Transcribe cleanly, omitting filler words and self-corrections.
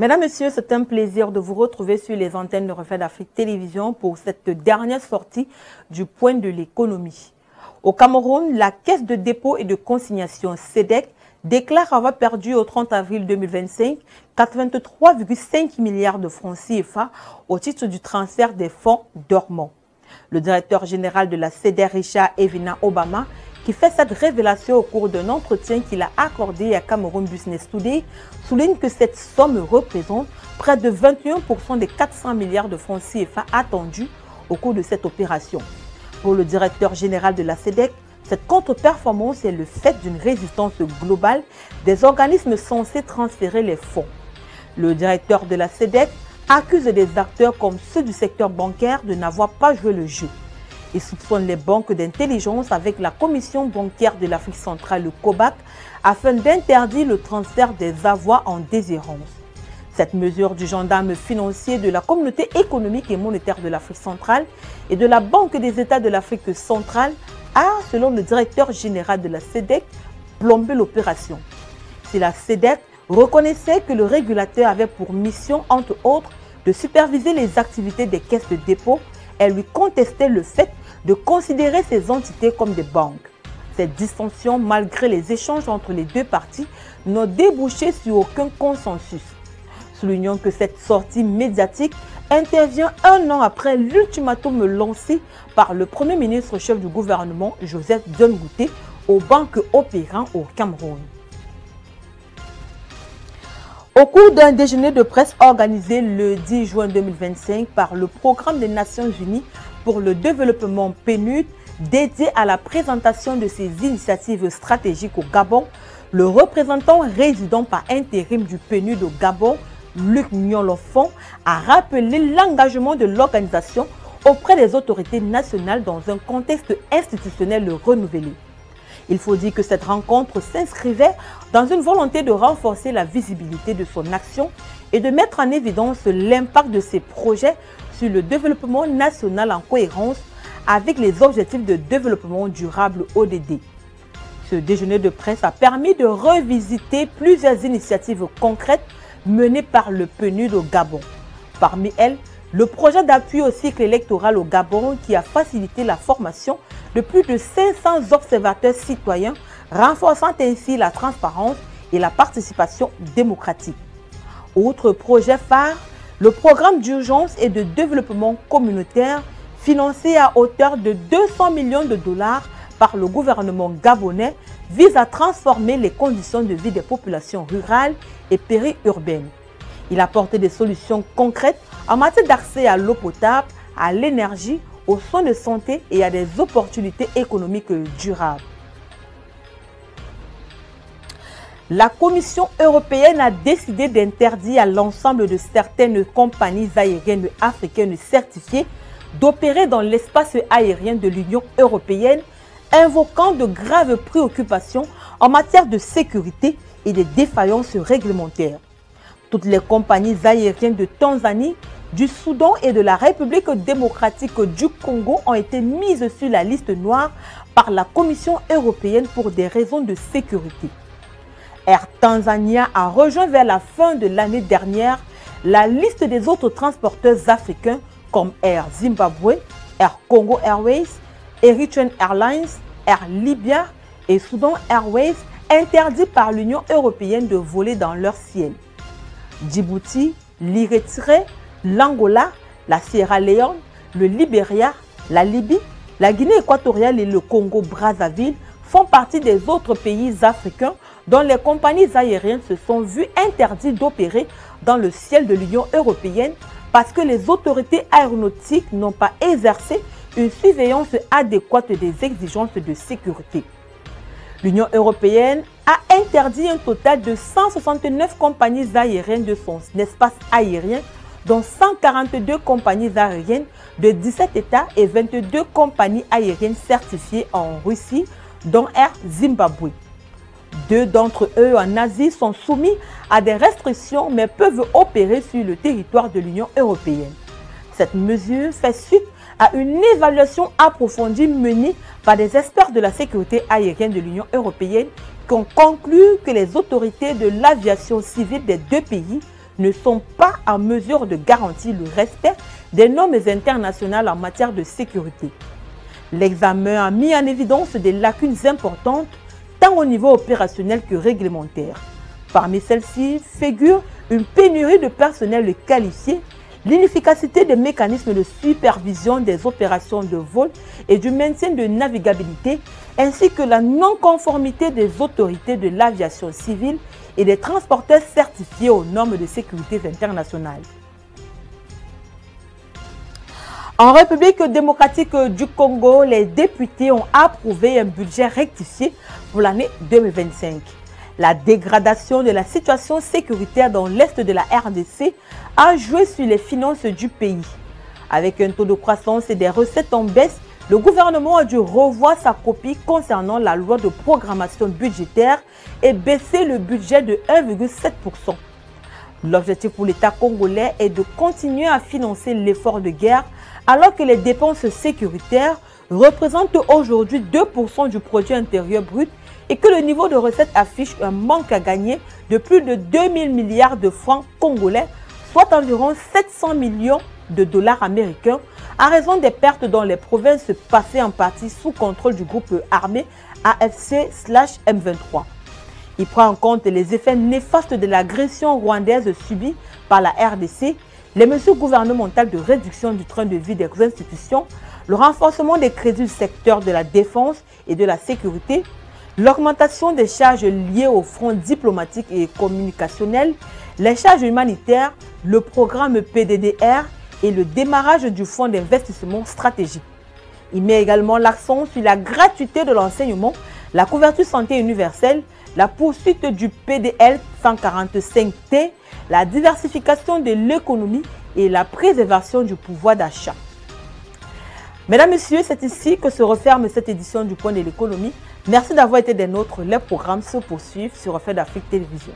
Mesdames, Messieurs, c'est un plaisir de vous retrouver sur les antennes de Reflet d'Afrique Télévision pour cette dernière sortie du point de l'économie. Au Cameroun, la Caisse de dépôt et de consignation CEDEC déclare avoir perdu au 30 avril 2025 83,5 milliards de francs CFA au titre du transfert des fonds dormants. Le directeur général de la CEDEC, Richard Evina Obama, qui fait cette révélation au cours d'un entretien qu'il a accordé à Cameroun Business Today, souligne que cette somme représente près de 21% des 400 milliards de francs CFA attendus au cours de cette opération. Pour le directeur général de la CEDEC, cette contre-performance est le fait d'une résistance globale des organismes censés transférer les fonds. Le directeur de la CEDEC accuse des acteurs comme ceux du secteur bancaire de n'avoir pas joué le jeu. Il soupçonne les banques d'intelligence avec la Commission bancaire de l'Afrique centrale, le COBAC, afin d'interdire le transfert des avoirs en déshérence. Cette mesure du gendarme financier de la Communauté économique et monétaire de l'Afrique centrale et de la Banque des États de l'Afrique centrale a, selon le directeur général de la CEDEC, plombé l'opération. Si la CEDEC reconnaissait que le régulateur avait pour mission, entre autres, de superviser les activités des caisses de dépôt, elle lui contestait le fait de considérer ces entités comme des banques. Cette distinction, malgré les échanges entre les deux parties, n'a débouché sur aucun consensus. Soulignons que cette sortie médiatique intervient un an après l'ultimatum lancé par le Premier ministre chef du gouvernement, Joseph John Ngouté, aux banques opérant au Cameroun. Au cours d'un déjeuner de presse organisé le 10 juin 2025 par le Programme des Nations Unies pour le développement PNUD, dédié à la présentation de ses initiatives stratégiques au Gabon, le représentant résident par intérim du PNUD au Gabon, Luc Nyolofon, a rappelé l'engagement de l'organisation auprès des autorités nationales dans un contexte institutionnel renouvelé. Il faut dire que cette rencontre s'inscrivait dans une volonté de renforcer la visibilité de son action et de mettre en évidence l'impact de ses projets sur le développement national en cohérence avec les objectifs de développement durable ODD. Ce déjeuner de presse a permis de revisiter plusieurs initiatives concrètes menées par le PNUD au Gabon. Parmi elles, le projet d'appui au cycle électoral au Gabon qui a facilité la formation de plus de 500 observateurs citoyens, renforçant ainsi la transparence et la participation démocratique. Autre projet phare, le programme d'urgence et de développement communautaire financé à hauteur de 200 millions de dollars par le gouvernement gabonais vise à transformer les conditions de vie des populations rurales et périurbaines. Il apporte des solutions concrètes en matière d'accès à l'eau potable, à l'énergie, aux soins de santé et à des opportunités économiques durables. La Commission européenne a décidé d'interdire à l'ensemble de certaines compagnies aériennes africaines certifiées d'opérer dans l'espace aérien de l'Union européenne, invoquant de graves préoccupations en matière de sécurité et des défaillances réglementaires. Toutes les compagnies aériennes de Tanzanie, du Soudan et de la République démocratique du Congo ont été mises sur la liste noire par la Commission européenne pour des raisons de sécurité. Air Tanzania a rejoint vers la fin de l'année dernière la liste des autres transporteurs africains comme Air Zimbabwe, Air Congo Airways, Eritrean Airlines, Air Libya et Sudan Airways interdits par l'Union européenne de voler dans leur ciel. Djibouti, l'Érythrée, l'Angola, la Sierra Leone, le Libéria, la Libye, la Guinée équatoriale et le Congo-Brazzaville font partie des autres pays africains dont les compagnies aériennes se sont vues interdites d'opérer dans le ciel de l'Union européenne parce que les autorités aéronautiques n'ont pas exercé une surveillance adéquate des exigences de sécurité. L'Union européenne a interdit un total de 169 compagnies aériennes de son espace aérien, dont 142 compagnies aériennes de 17 États et 22 compagnies aériennes certifiées en Russie, dont Air Zimbabwe. 2 d'entre eux en Asie sont soumis à des restrictions mais peuvent opérer sur le territoire de l'Union européenne. Cette mesure fait suite à une évaluation approfondie menée par des experts de la sécurité aérienne de l'Union européenne qui ont conclu que les autorités de l'aviation civile des deux pays ne sont pas en mesure de garantir le respect des normes internationales en matière de sécurité. L'examen a mis en évidence des lacunes importantes tant au niveau opérationnel que réglementaire. Parmi celles-ci figure une pénurie de personnel qualifié, l'inefficacité des mécanismes de supervision des opérations de vol et du maintien de navigabilité, ainsi que la non-conformité des autorités de l'aviation civile et des transporteurs certifiés aux normes de sécurité internationales. En République démocratique du Congo, les députés ont approuvé un budget rectifié pour l'année 2025. La dégradation de la situation sécuritaire dans l'est de la RDC a joué sur les finances du pays. Avec un taux de croissance et des recettes en baisse, le gouvernement a dû revoir sa copie concernant la loi de programmation budgétaire et baisser le budget de 1,7%. L'objectif pour l'État congolais est de continuer à financer l'effort de guerre alors que les dépenses sécuritaires représentent aujourd'hui 2% du produit intérieur brut et que le niveau de recettes affiche un manque à gagner de plus de 2000 milliards de francs congolais, soit environ 700 millions de dollars américains, à raison des pertes dans les provinces passées en partie sous contrôle du groupe armé AFC/M23. Il prend en compte les effets néfastes de l'agression rwandaise subie par la RDC, les mesures gouvernementales de réduction du train de vie des institutions, le renforcement des crédits du secteur de la défense et de la sécurité, l'augmentation des charges liées au front diplomatique et communicationnel, les charges humanitaires, le programme PDDR et le démarrage du fonds d'investissement stratégique. Il met également l'accent sur la gratuité de l'enseignement, la couverture santé universelle, la poursuite du PDL 145T, la diversification de l'économie et la préservation du pouvoir d'achat. Mesdames, Messieurs, c'est ici que se referme cette édition du Point de l'économie. Merci d'avoir été des nôtres. Les programmes se poursuivent sur Reflet d'Afrique Télévision.